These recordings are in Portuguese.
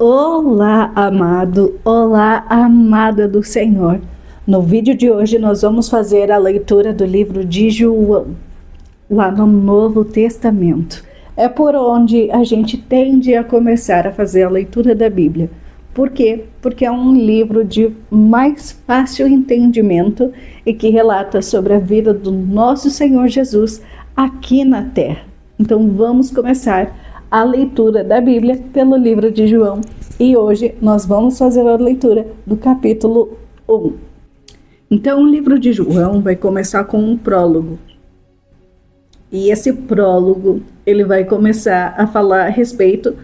Olá, amado, olá, amada do Senhor. No vídeo de hoje nós vamos fazer a leitura do livro de João, lá no Novo Testamento. É por onde a gente tende a começar a fazer a leitura da Bíblia. Por quê? Porque é um livro de mais fácil entendimento e que relata sobre a vida do nosso Senhor Jesus aqui na Terra. Então vamos começar a leitura da Bíblia pelo livro de João. E hoje nós vamos fazer a leitura do capítulo 1. Então o livro de João vai começar com um prólogo. E esse prólogo, ele vai começar a falar a respeito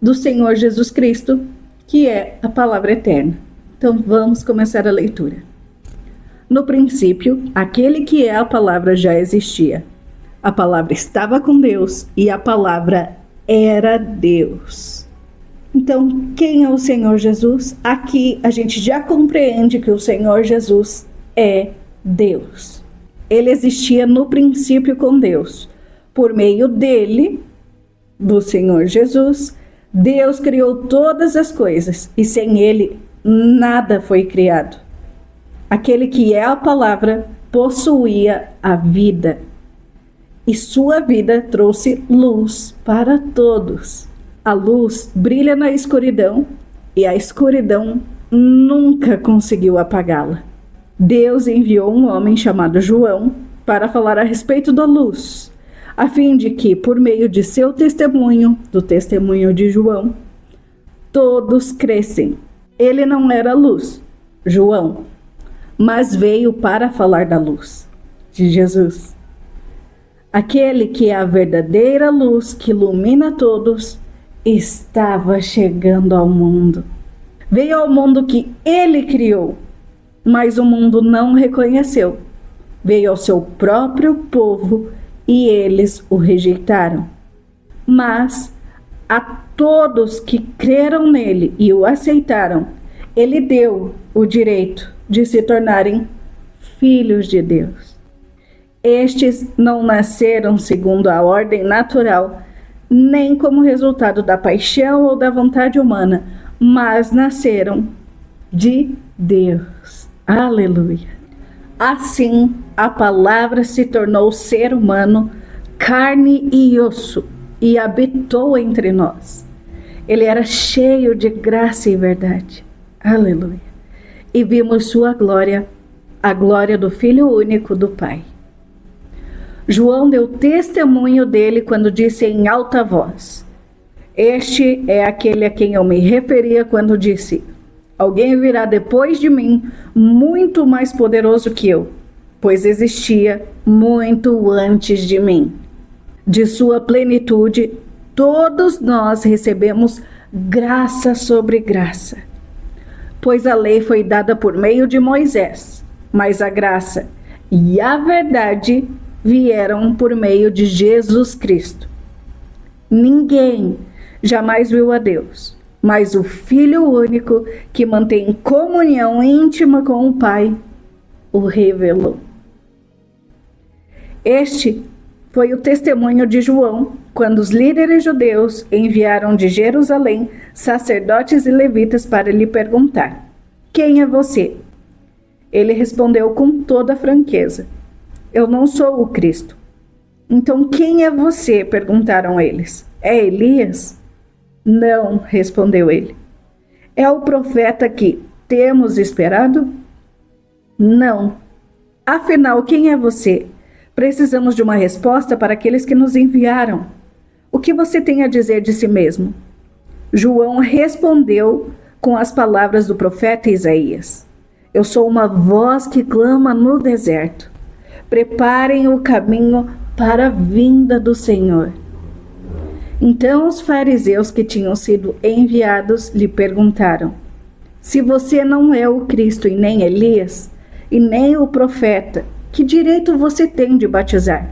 do Senhor Jesus Cristo, que é a palavra eterna. Então vamos começar a leitura. No princípio, aquele que é a palavra já existia. A palavra estava com Deus e a palavra era Deus. Então, quem é o Senhor Jesus? Aqui a gente já compreende que o Senhor Jesus é Deus. Ele existia no princípio com Deus. Por meio dele, do Senhor Jesus, Deus criou todas as coisas e sem ele nada foi criado. Aquele que é a palavra possuía a vida. E sua vida trouxe luz para todos. A luz brilha na escuridão e a escuridão nunca conseguiu apagá-la. Deus enviou um homem chamado João para falar a respeito da luz, a fim de que, por meio de seu testemunho, do testemunho de João, todos crescem. Ele não era luz, João, mas veio para falar da luz de Jesus. Aquele que é a verdadeira luz que ilumina todos, estava chegando ao mundo. Veio ao mundo que ele criou, mas o mundo não o reconheceu. Veio ao seu próprio povo e eles o rejeitaram. Mas a todos que creram nele e o aceitaram, ele deu o direito de se tornarem filhos de Deus. Estes não nasceram segundo a ordem natural, nem como resultado da paixão ou da vontade humana, mas nasceram de Deus. Aleluia! Assim, a palavra se tornou ser humano, carne e osso, e habitou entre nós. Ele era cheio de graça e verdade. Aleluia! E vimos sua glória, a glória do Filho único do Pai. João deu testemunho dele quando disse em alta voz: Este é aquele a quem eu me referia quando disse: Alguém virá depois de mim, muito mais poderoso que eu, pois existia muito antes de mim. De sua plenitude, todos nós recebemos graça sobre graça. Pois a lei foi dada por meio de Moisés, mas a graça e a verdade vieram por meio de Jesus Cristo. Ninguém jamais viu a Deus, mas o Filho único, que mantém comunhão íntima com o Pai, o revelou. Este foi o testemunho de João, quando os líderes judeus enviaram de Jerusalém sacerdotes e levitas para lhe perguntar: Quem é você? Ele respondeu com toda franqueza: Eu não sou o Cristo. Então quem é você? Perguntaram eles. É Elias? Não, respondeu ele. É o profeta que temos esperado? Não. Afinal, quem é você? Precisamos de uma resposta para aqueles que nos enviaram. O que você tem a dizer de si mesmo? João respondeu com as palavras do profeta Isaías: Eu sou uma voz que clama no deserto. Preparem o caminho para a vinda do Senhor. Então os fariseus que tinham sido enviados lhe perguntaram: Se você não é o Cristo e nem Elias, e nem o profeta, que direito você tem de batizar?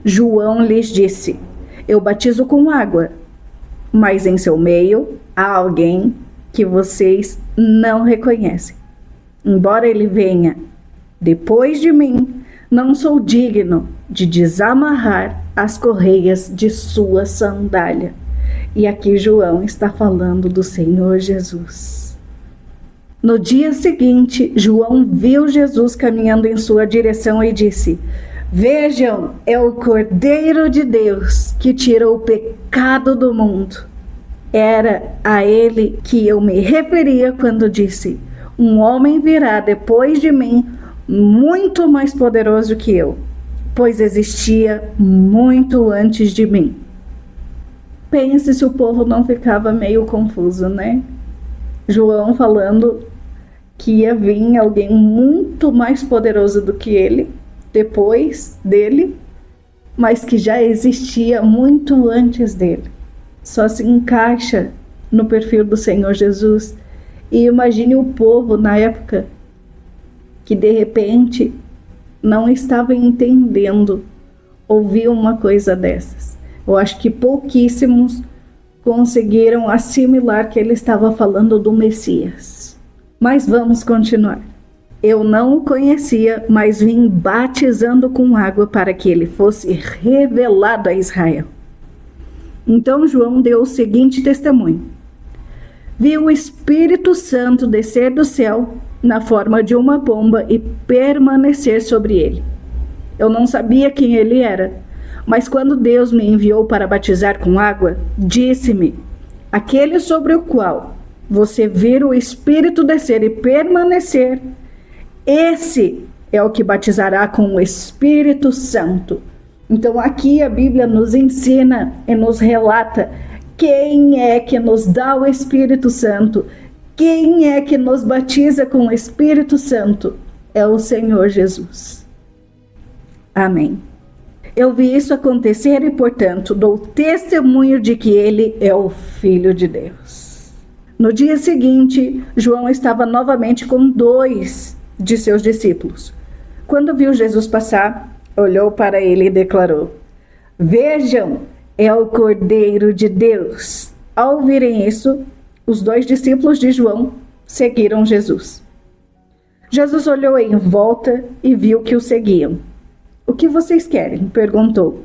João lhes disse: Eu batizo com água, mas em seu meio há alguém que vocês não reconhecem. Embora ele venha depois de mim, não sou digno de desamarrar as correias de sua sandália. E aqui João está falando do Senhor Jesus. No dia seguinte, João viu Jesus caminhando em sua direção e disse: Vejam, é o Cordeiro de Deus que tira o pecado do mundo. Era a ele que eu me referia quando disse: um homem virá depois de mim, muito mais poderoso que eu, pois existia muito antes de mim. Pense se o povo não ficava meio confuso, né? João falando que ia vir alguém muito mais poderoso do que ele, depois dele, mas que já existia muito antes dele. Só se encaixa no perfil do Senhor Jesus. E imagine o povo na época que de repente não estava entendendo ouvir uma coisa dessas. Eu acho que pouquíssimos conseguiram assimilar que ele estava falando do Messias. Mas vamos continuar. Eu não o conhecia, mas vim batizando com água para que ele fosse revelado a Israel. Então João deu o seguinte testemunho: vi o Espírito Santo descer do céu na forma de uma pomba e permanecer sobre ele. Eu não sabia quem ele era, mas quando Deus me enviou para batizar com água, disse-me: aquele sobre o qual você vir o Espírito descer e permanecer, esse é o que batizará com o Espírito Santo. Então aqui a Bíblia nos ensina e nos relata quem é que nos dá o Espírito Santo, quem é que nos batiza com o Espírito Santo. É o Senhor Jesus. Amém. Eu vi isso acontecer e, portanto, dou testemunho de que ele é o Filho de Deus. No dia seguinte, João estava novamente com 2 de seus discípulos. Quando viu Jesus passar, olhou para ele e declarou: Vejam, é o Cordeiro de Deus. Ao ouvirem isso, os 2 discípulos de João seguiram Jesus. Jesus olhou em volta e viu que o seguiam. O que vocês querem? Perguntou.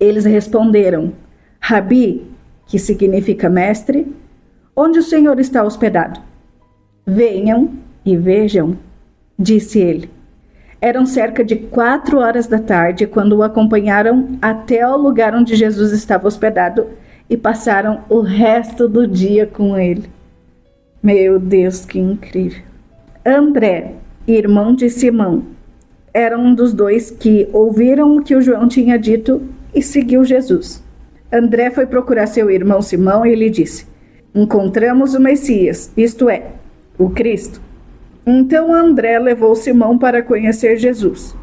Eles responderam: Rabi, que significa mestre, onde o Senhor está hospedado? Venham e vejam, disse ele. Eram cerca de 4 horas da tarde quando o acompanharam até o lugar onde Jesus estava hospedado e passaram o resto do dia com ele. Meu Deus, que incrível! André, irmão de Simão, era um dos 2 que ouviram o que o João tinha dito e seguiu Jesus. André foi procurar seu irmão Simão e lhe disse: Encontramos o Messias, isto é, o Cristo. Então André levou Simão para conhecer Jesus.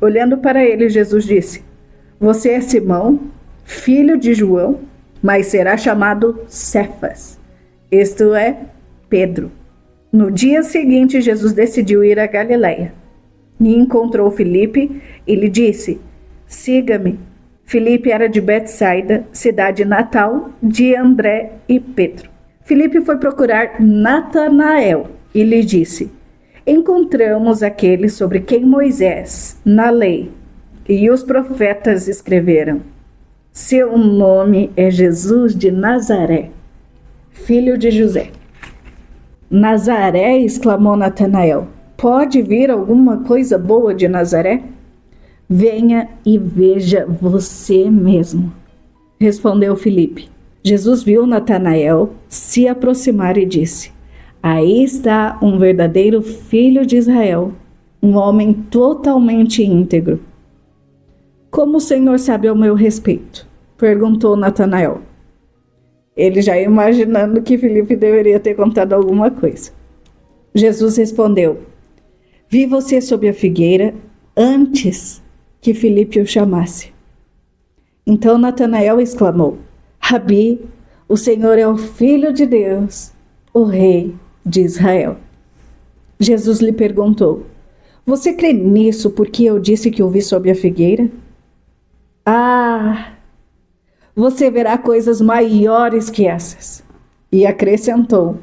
Olhando para ele, Jesus disse: Você é Simão, filho de João, mas será chamado Cefas, isto é, Pedro. No dia seguinte, Jesus decidiu ir a Galileia. E encontrou Filipe e lhe disse: Siga-me. Filipe era de Betsaida, cidade natal de André e Pedro. Filipe foi procurar Natanael e lhe disse: Encontramos aquele sobre quem Moisés, na lei, e os profetas escreveram. Seu nome é Jesus de Nazaré, filho de José. Nazaré, exclamou Natanael. Pode vir alguma coisa boa de Nazaré? Venha e veja você mesmo, respondeu Filipe. Jesus viu Natanael se aproximar e disse: Aí está um verdadeiro filho de Israel, um homem totalmente íntegro. Como o Senhor sabe ao meu respeito? Perguntou Natanael. Ele já imaginando que Filipe deveria ter contado alguma coisa. Jesus respondeu: Vi você sob a figueira antes que Filipe o chamasse. Então Natanael exclamou: Rabi, o Senhor é o Filho de Deus, o Rei de Israel. Jesus lhe perguntou: Você crê nisso porque eu disse que o vi sob a figueira? Ah, você verá coisas maiores que essas. E acrescentou: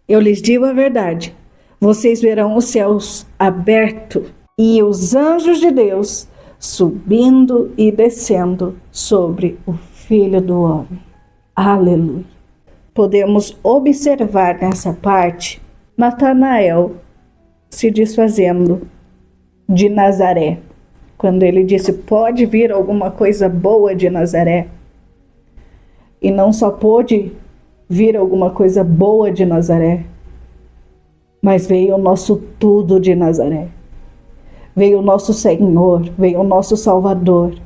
Eu lhes digo a verdade, vocês verão os céus abertos e os anjos de Deus subindo e descendo sobre o Filho do Homem. Aleluia. Podemos observar nessa parte Natanael se desfazendo de Nazaré. Quando ele disse, pode vir alguma coisa boa de Nazaré. E não só pôde vir alguma coisa boa de Nazaré, mas veio o nosso tudo de Nazaré. Veio o nosso Senhor, veio o nosso Salvador,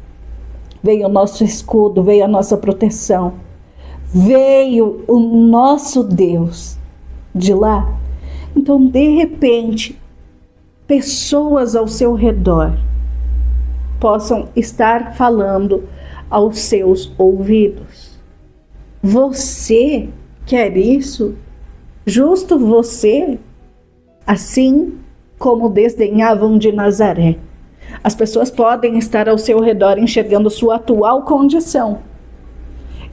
veio o nosso escudo, veio a nossa proteção. Veio o nosso Deus de lá. Então, de repente, pessoas ao seu redor possam estar falando aos seus ouvidos. Você quer isso? Justo você? Assim como desdenhavam de Nazaré. As pessoas podem estar ao seu redor enxergando sua atual condição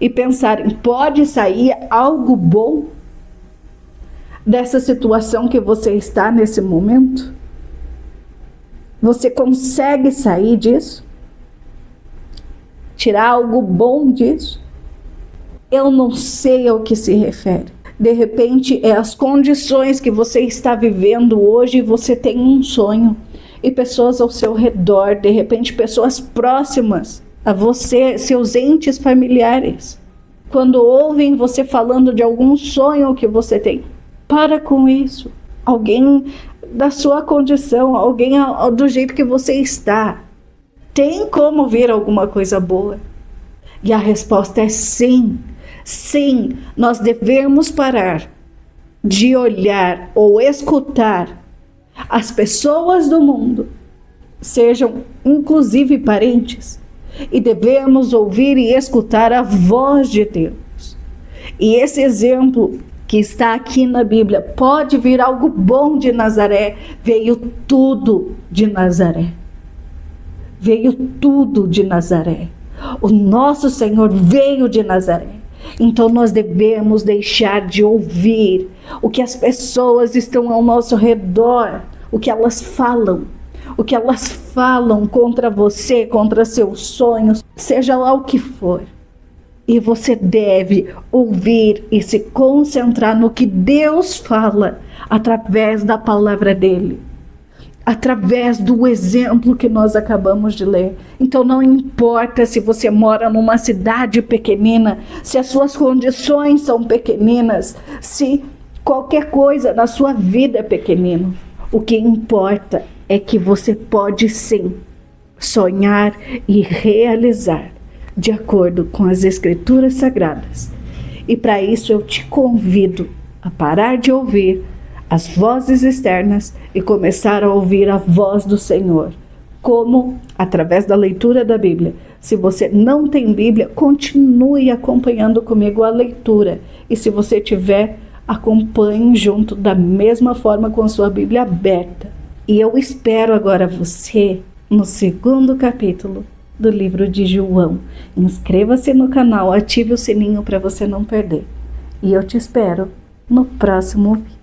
e pensarem, pode sair algo bom dessa situação que você está nesse momento? Você consegue sair disso? Tirar algo bom disso? Eu não sei ao que se refere. De repente, é as condições que você está vivendo hoje e você tem um sonho. E pessoas ao seu redor, de repente, pessoas próximas a você, seus entes familiares, quando ouvem você falando de algum sonho que você tem, para com isso. Alguém da sua condição, alguém do jeito que você está, tem como ver alguma coisa boa? E a resposta é sim. Sim, nós devemos parar de olhar ou escutar as pessoas do mundo, sejam inclusive parentes, e devemos ouvir e escutar a voz de Deus. E esse exemplo que está aqui na Bíblia, pode vir algo bom de Nazaré, veio tudo de Nazaré. Veio tudo de Nazaré. O nosso Senhor veio de Nazaré. Então nós devemos deixar de ouvir o que as pessoas estão ao nosso redor, o que elas falam contra você, contra seus sonhos, seja lá o que for. E você deve ouvir e se concentrar no que Deus fala através da palavra dele, através do exemplo que nós acabamos de ler. Então não importa se você mora numa cidade pequenina, se as suas condições são pequeninas, se qualquer coisa na sua vida é pequenino. O que importa é que você pode sim sonhar e realizar de acordo com as Escrituras Sagradas. E para isso eu te convido a parar de ouvir as vozes externas e começar a ouvir a voz do Senhor. Como? Através da leitura da Bíblia. Se você não tem Bíblia, continue acompanhando comigo a leitura. E se você tiver, acompanhe junto da mesma forma com a sua Bíblia aberta. E eu espero agora você no 2º capítulo do livro de João. Inscreva-se no canal, ative o sininho para você não perder. E eu te espero no próximo vídeo.